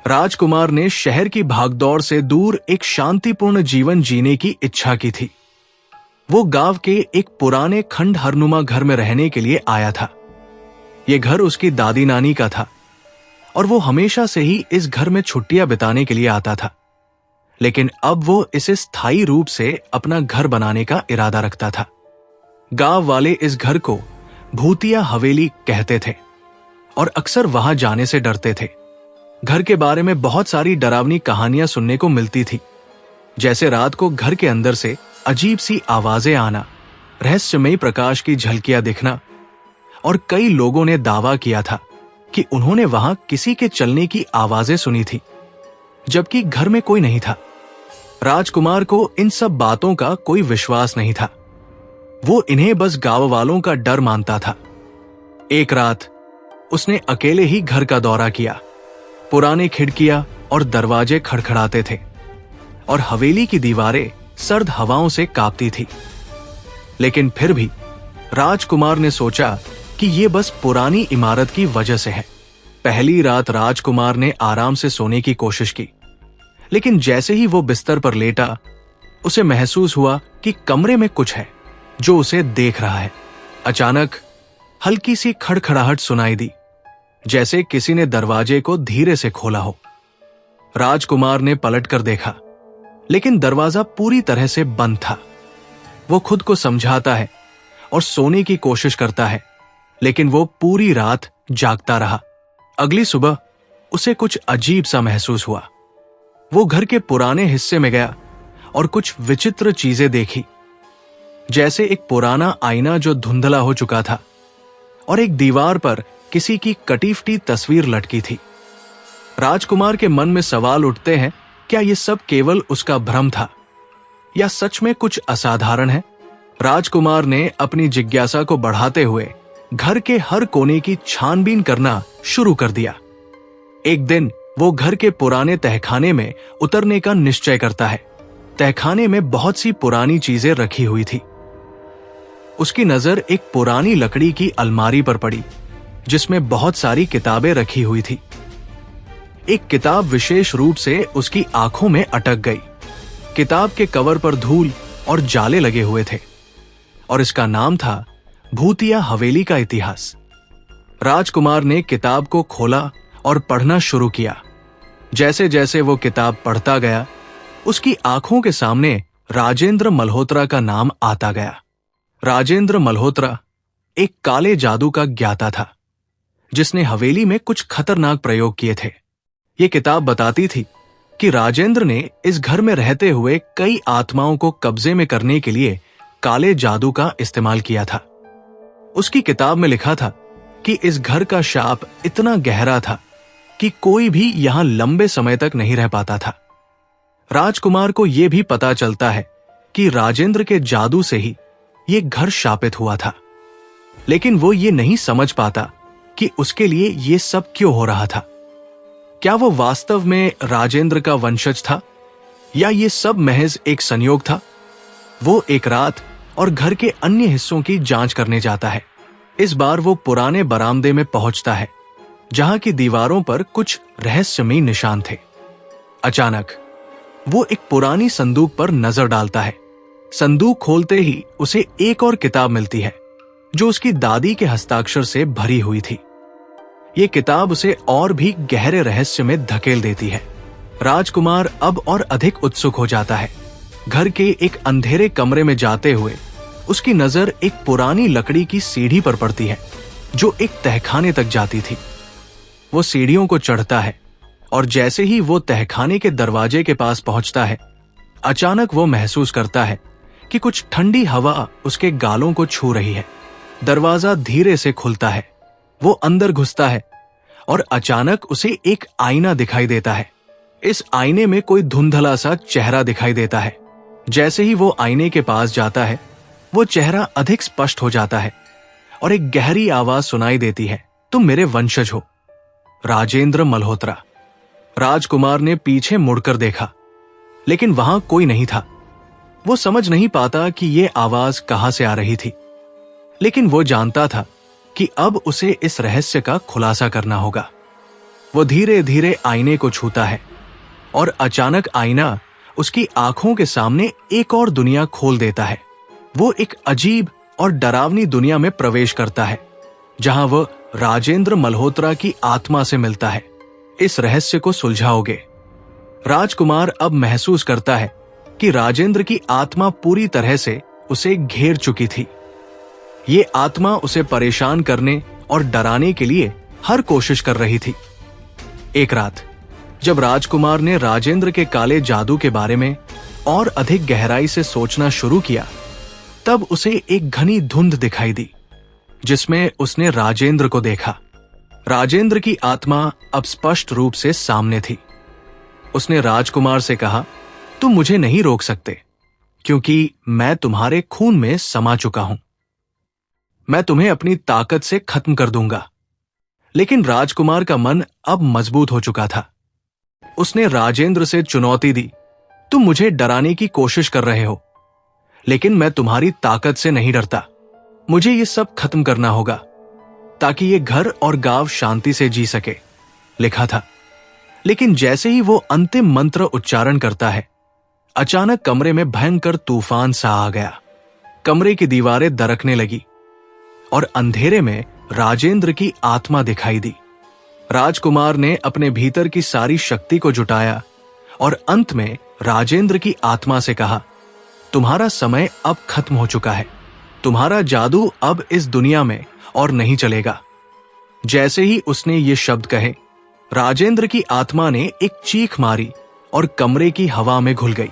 राजकुमार ने शहर की भागदौड़ से दूर एक शांतिपूर्ण जीवन जीने की इच्छा की थी। वो गांव के एक पुराने खंडहरनुमा घर में रहने के लिए आया था। ये घर उसकी दादी नानी का था और वो हमेशा से ही इस घर में छुट्टियां बिताने के लिए आता था। लेकिन अब वो इसे स्थायी रूप से अपना घर बनाने का इरादा रखता था। गांव वाले इस घर को भूतिया हवेली कहते थे और अक्सर वहां जाने से डरते थे। घर के बारे में बहुत सारी डरावनी कहानियां सुनने को मिलती थी, जैसे रात को घर के अंदर से अजीब सी आवाजें आना, रहस्यमयी प्रकाश की झलकियां दिखना, और कई लोगों ने दावा किया था कि उन्होंने वहां किसी के चलने की आवाजें सुनी थी, जबकि घर में कोई नहीं था। राजकुमार को इन सब बातों का कोई विश्वास नहीं था। वो इन्हें बस गांव वालों का डर मानता था। एक रात उसने अकेले ही घर का दौरा किया। पुराने खिड़कियां और दरवाजे खड़खड़ाते थे और हवेली की दीवारें सर्द हवाओं से कांपती थी। लेकिन फिर भी राजकुमार ने सोचा कि ये बस पुरानी इमारत की वजह से है। पहली रात राजकुमार ने आराम से सोने की कोशिश की, लेकिन जैसे ही वो बिस्तर पर लेटा, उसे महसूस हुआ कि कमरे में कुछ है जो उसे देख रहा है। अचानक हल्की सी खड़खड़ाहट सुनाई दी, जैसे किसी ने दरवाजे को धीरे से खोला हो। राजकुमार ने पलटकर देखा, लेकिन दरवाजा पूरी तरह से बंद था। वो खुद को समझाता है और सोने की कोशिश करता है, लेकिन वो पूरी रात जागता रहा। अगली सुबह उसे कुछ अजीब सा महसूस हुआ। वो घर के पुराने हिस्से में गया और कुछ विचित्र चीजें देखी, जैसे एक पुराना आईना जो धुंधला हो चुका था और एक दीवार पर किसी की कटी-फटी तस्वीर लटकी थी। राजकुमार के मन में सवाल उठते हैं, क्या ये सब केवल उसका भ्रम था या सच में कुछ असाधारण है? राजकुमार ने अपनी जिज्ञासा को बढ़ाते हुए घर के हर कोने की छानबीन करना शुरू कर दिया। एक दिन वो घर के पुराने तहखाने में उतरने का निश्चय करता है। तहखाने में बहुत सी पुरानी चीजें रखी हुई थी। उसकी नजर एक पुरानी लकड़ी की अलमारी पर पड़ी, जिसमें बहुत सारी किताबें रखी हुई थी। एक किताब विशेष रूप से उसकी आंखों में अटक गई। किताब के कवर पर धूल और जाले लगे हुए थे और इसका नाम था भूतिया हवेली का इतिहास। राजकुमार ने किताब को खोला और पढ़ना शुरू किया। जैसे जैसे वो किताब पढ़ता गया, उसकी आंखों के सामने राजेंद्र मल्होत्रा का नाम आता गया। राजेंद्र मल्होत्रा एक काले जादू का ज्ञाता था, जिसने हवेली में कुछ खतरनाक प्रयोग किए थे। ये किताब बताती थी कि राजेंद्र ने इस घर में रहते हुए कई आत्माओं को कब्जे में करने के लिए काले जादू का इस्तेमाल किया था। उसकी किताब में लिखा था कि इस घर का शाप इतना गहरा था कि कोई भी यहां लंबे समय तक नहीं रह पाता था। राजकुमार को यह भी पता चलता है कि राजेंद्र के जादू से ही ये घर शापित हुआ था, लेकिन वो ये नहीं समझ पाता कि उसके लिए ये सब क्यों हो रहा था। क्या वो वास्तव में राजेंद्र का वंशज था या ये सब महज एक संयोग था? वो एक रात और घर के अन्य हिस्सों की जांच करने जाता है। इस बार वो पुराने बरामदे में पहुंचता है, जहां की दीवारों पर कुछ रहस्यमयी निशान थे। अचानक वो एक पुरानी संदूक पर नजर डालता है। संदूक खोलते ही उसे एक और किताब मिलती है, जो उसकी दादी के हस्ताक्षर से भरी हुई थी। ये किताब उसे और भी गहरे रहस्य में धकेल देती है। राजकुमार अब और अधिक उत्सुक हो जाता है। घर के एक अंधेरे कमरे में जाते हुए उसकी नजर एक पुरानी लकड़ी की सीढ़ी पर पड़ती है, जो एक तहखाने तक जाती थी। वो सीढ़ियों को चढ़ता है और जैसे ही वो तहखाने के दरवाजे के पास पहुंचता है, अचानक वो महसूस करता है कि कुछ ठंडी हवा उसके गालों को छू रही है। दरवाजा धीरे से खुलता है। वो अंदर घुसता है और अचानक उसे एक आईना दिखाई देता है। इस आईने में कोई धुंधला सा चेहरा दिखाई देता है। जैसे ही वो आईने के पास जाता है, वो चेहरा अधिक स्पष्ट हो जाता है और एक गहरी आवाज सुनाई देती है, तुम मेरे वंशज हो, राजेंद्र मल्होत्रा। राजकुमार ने पीछे मुड़कर देखा, लेकिन वहां कोई नहीं था। वो समझ नहीं पाता कि ये आवाज कहां से आ रही थी, लेकिन वो जानता था कि अब उसे इस रहस्य का खुलासा करना होगा। वो धीरे धीरे आईने को छूता है और अचानक आईना उसकी आंखों के सामने एक और दुनिया खोल देता है। वो एक अजीब और डरावनी दुनिया में प्रवेश करता है, जहां वह राजेंद्र मल्होत्रा की आत्मा से मिलता है। इस रहस्य को सुलझाओगे। राजकुमार अब महसूस करता है कि राजेंद्र की आत्मा पूरी तरह से उसे घेर चुकी थी। ये आत्मा उसे परेशान करने और डराने के लिए हर कोशिश कर रही थी। एक रात जब राजकुमार ने राजेंद्र के काले जादू के बारे में और अधिक गहराई से सोचना शुरू किया, तब उसे एक घनी धुंध दिखाई दी, जिसमें उसने राजेंद्र को देखा। राजेंद्र की आत्मा अब स्पष्ट रूप से सामने थी। उसने राजकुमार से कहा, तुम मुझे नहीं रोक सकते, क्योंकि मैं तुम्हारे खून में समा चुका हूं। मैं तुम्हें अपनी ताकत से खत्म कर दूंगा। लेकिन राजकुमार का मन अब मजबूत हो चुका था। उसने राजेंद्र से चुनौती दी, तुम मुझे डराने की कोशिश कर रहे हो, लेकिन मैं तुम्हारी ताकत से नहीं डरता। मुझे ये सब खत्म करना होगा ताकि ये घर और गांव शांति से जी सके, लिखा था। लेकिन जैसे ही वो अंतिम मंत्र उच्चारण करता है, अचानक कमरे में भयंकर तूफान सा आ गया। कमरे की दीवारें दरकने लगी और अंधेरे में राजेंद्र की आत्मा दिखाई दी। राजकुमार ने अपने भीतर की सारी शक्ति को जुटाया और अंत में राजेंद्र की आत्मा से कहा, तुम्हारा समय अब खत्म हो चुका है। तुम्हारा जादू अब इस दुनिया में और नहीं चलेगा। जैसे ही उसने ये शब्द कहे, राजेंद्र की आत्मा ने एक चीख मारी और कमरे की हवा में घुल गई।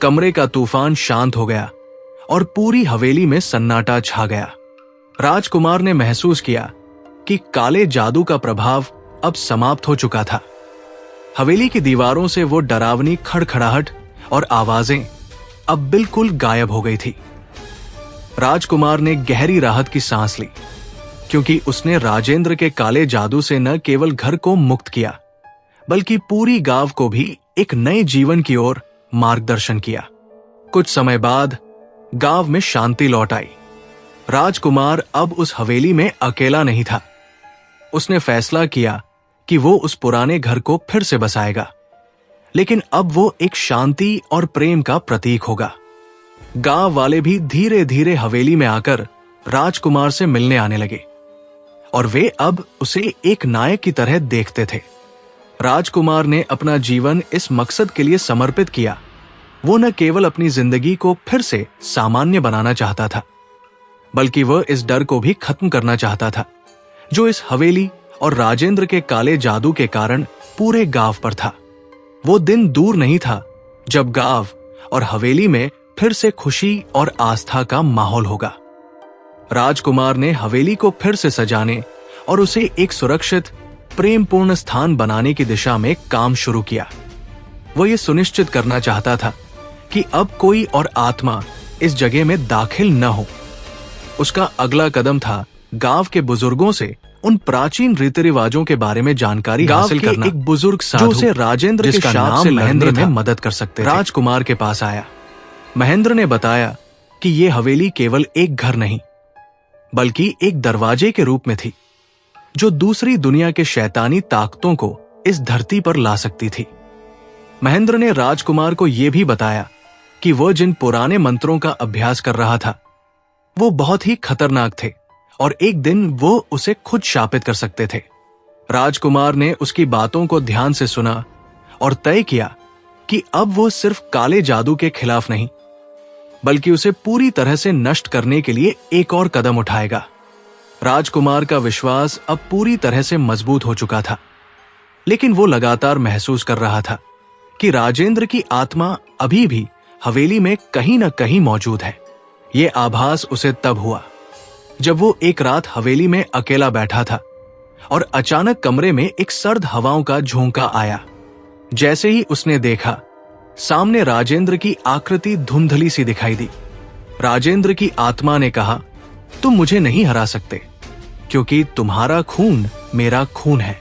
कमरे का तूफान शांत हो गया और पूरी हवेली में सन्नाटा छा गया। राजकुमार ने महसूस किया कि काले जादू का प्रभाव अब समाप्त हो चुका था। हवेली की दीवारों से वो डरावनी खड़खड़ाहट और आवाजें अब बिल्कुल गायब हो गई थी। राजकुमार ने गहरी राहत की सांस ली, क्योंकि उसने राजेंद्र के काले जादू से न केवल घर को मुक्त किया, बल्कि पूरी गांव को भी एक नए जीवन की ओर मार्गदर्शन किया। कुछ समय बाद गांव में शांति लौट आई। राजकुमार अब उस हवेली में अकेला नहीं था। उसने फैसला किया कि वो उस पुराने घर को फिर से बसाएगा, लेकिन अब वो एक शांति और प्रेम का प्रतीक होगा। गांव वाले भी धीरे धीरे हवेली में आकर राजकुमार से मिलने आने लगे और वे अब उसे एक नायक की तरह देखते थे। राजकुमार ने अपना जीवन इस मकसद के लिए समर्पित किया। वो न केवल अपनी जिंदगी को फिर से सामान्य बनाना चाहता था, बल्कि वह इस डर को भी खत्म करना चाहता था जो इस हवेली और राजेंद्र के काले जादू के कारण पूरे गांव पर था। वो दिन दूर नहीं था जब गांव और हवेली में फिर से खुशी और आस्था का माहौल होगा। राजकुमार ने हवेली को फिर से सजाने और उसे एक सुरक्षित, प्रेमपूर्ण स्थान बनाने की दिशा में काम शुरू किया। वो ये सुनिश्चित करना चाहता था कि अब कोई और आत्मा इस जगह में दाखिल न हो। उसका अगला कदम था गांव के बुजुर्गों से उन प्राचीन रीति रिवाजों के बारे में जानकारी हासिल करना। एक बुजुर्ग साधु जो उसे राजेंद्र के शाप से महेंद्र में मदद कर सकते थे, राजकुमार के पास आया। महेंद्र ने बताया कि ये हवेली केवल एक घर नहीं, बल्कि एक दरवाजे के रूप में थी, जो दूसरी दुनिया के शैतानी ताकतों को इस धरती पर ला सकती थी। महेंद्र ने राजकुमार को यह भी बताया कि वह जिन पुराने मंत्रों का अभ्यास कर रहा था, वो बहुत ही खतरनाक थे और एक दिन वो उसे खुद शापित कर सकते थे। राजकुमार ने उसकी बातों को ध्यान से सुना और तय किया कि अब वो सिर्फ काले जादू के खिलाफ नहीं, बल्कि उसे पूरी तरह से नष्ट करने के लिए एक और कदम उठाएगा। राजकुमार का विश्वास अब पूरी तरह से मजबूत हो चुका था, लेकिन वो लगातार महसूस कर रहा था कि राजेंद्र की आत्मा अभी भी हवेली में कहीं न कहीं मौजूद है। ये आभास उसे तब हुआ जब वो एक रात हवेली में अकेला बैठा था और अचानक कमरे में एक सर्द हवाओं का झोंका आया। जैसे ही उसने देखा, सामने राजेंद्र की आकृति धुंधली सी दिखाई दी। राजेंद्र की आत्मा ने कहा, तुम मुझे नहीं हरा सकते, क्योंकि तुम्हारा खून मेरा खून है।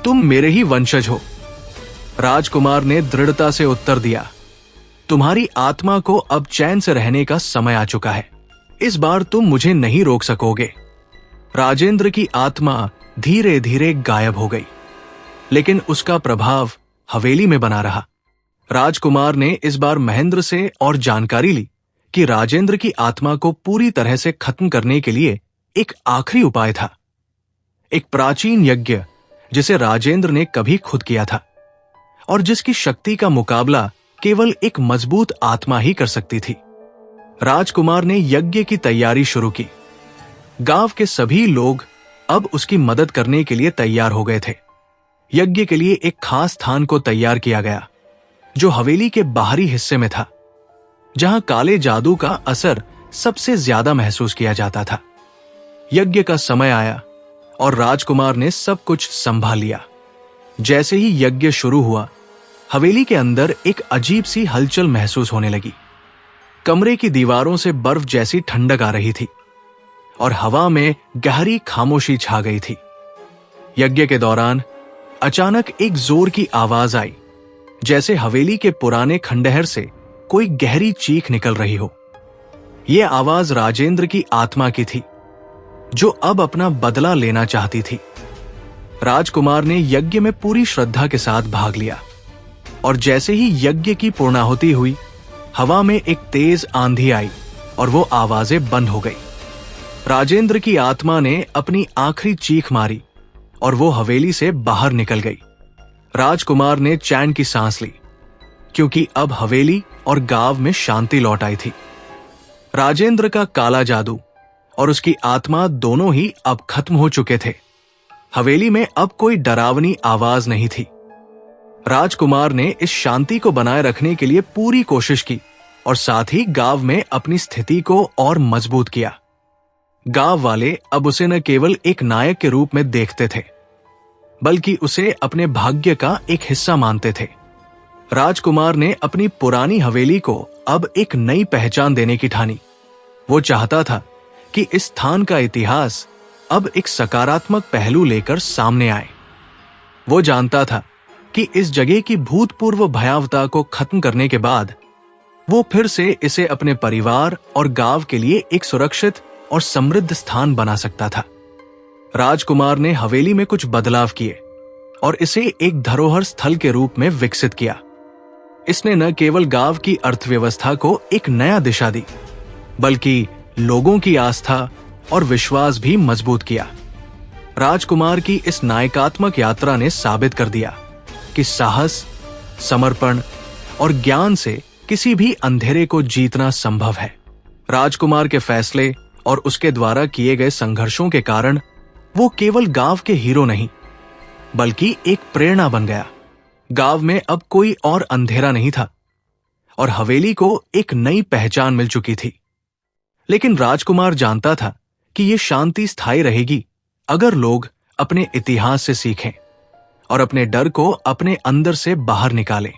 तुम मेरे ही वंशज हो। राजकुमार ने दृढ़ता से उत्तर दिया, तुम्हारी आत्मा को अब चैन से रहने का समय आ चुका है। इस बार तुम मुझे नहीं रोक सकोगे। राजेंद्र की आत्मा धीरे धीरे गायब हो गई। लेकिन उसका प्रभाव हवेली में बना रहा। राजकुमार ने इस बार महेंद्र से और जानकारी ली कि राजेंद्र की आत्मा को पूरी तरह से खत्म करने के लिए एक आखिरी उपाय था, एक प्राचीन यज्ञ जिसे राजेंद्र ने कभी खुद किया था और जिसकी शक्ति का मुकाबला केवल एक मजबूत आत्मा ही कर सकती थी। राजकुमार ने यज्ञ की तैयारी शुरू की। गांव के सभी लोग अब उसकी मदद करने के लिए तैयार हो गए थे। यज्ञ के लिए एक खास स्थान को तैयार किया गया जो हवेली के बाहरी हिस्से में था, जहां काले जादू का असर सबसे ज्यादा महसूस किया जाता था। यज्ञ का समय आया और राजकुमार ने सब कुछ संभाल लिया। जैसे ही यज्ञ शुरू हुआ, हवेली के अंदर एक अजीब सी हलचल महसूस होने लगी। कमरे की दीवारों से बर्फ जैसी ठंडक आ रही थी और हवा में गहरी खामोशी छा गई थी। यज्ञ के दौरान अचानक एक जोर की आवाज आई, जैसे हवेली के पुराने खंडहर से कोई गहरी चीख निकल रही हो। यह आवाज राजेंद्र की आत्मा की थी, जो अब अपना बदला लेना चाहती थी। राजकुमार ने यज्ञ में पूरी श्रद्धा के साथ भाग लिया और जैसे ही यज्ञ की पूर्णाहुति हुई, हवा में एक तेज आंधी आई और वो आवाजें बंद हो गई। राजेंद्र की आत्मा ने अपनी आखिरी चीख मारी और वो हवेली से बाहर निकल गई। राजकुमार ने चैन की सांस ली, क्योंकि अब हवेली और गांव में शांति लौट आई थी। राजेंद्र का काला जादू और उसकी आत्मा दोनों ही अब खत्म हो चुके थे। हवेली में अब कोई डरावनी आवाज नहीं थी। राजकुमार ने इस शांति को बनाए रखने के लिए पूरी कोशिश की और साथ ही गांव में अपनी स्थिति को और मजबूत किया। गांव वाले अब उसे न केवल एक नायक के रूप में देखते थे, बल्कि उसे अपने भाग्य का एक हिस्सा मानते थे। राजकुमार ने अपनी पुरानी हवेली को अब एक नई पहचान देने की ठानी। वो चाहता था कि इस स्थान का इतिहास अब एक सकारात्मक पहलू लेकर सामने आए। वो जानता था कि इस जगह की भूतपूर्व भयावहता को खत्म करने के बाद वो फिर से इसे अपने परिवार और गांव के लिए एक सुरक्षित और समृद्ध स्थान बना सकता था। राजकुमार ने हवेली में कुछ बदलाव किए और इसे एक धरोहर स्थल के रूप में विकसित किया। इसने न केवल गांव की अर्थव्यवस्था को एक नया दिशा दी, बल्कि लोगों की आस्था और विश्वास भी मजबूत किया। राजकुमार की इस नायकात्मक यात्रा ने साबित कर दिया कि साहस, समर्पण और ज्ञान से किसी भी अंधेरे को जीतना संभव है। राजकुमार के फैसले और उसके द्वारा किए गए संघर्षों के कारण वो केवल गांव के हीरो नहीं, बल्कि एक प्रेरणा बन गया। गांव में अब कोई और अंधेरा नहीं था और हवेली को एक नई पहचान मिल चुकी थी। लेकिन राजकुमार जानता था कि ये शांति स्थायी रहेगी अगर लोग अपने इतिहास से सीखें और अपने डर को अपने अंदर से बाहर निकालें।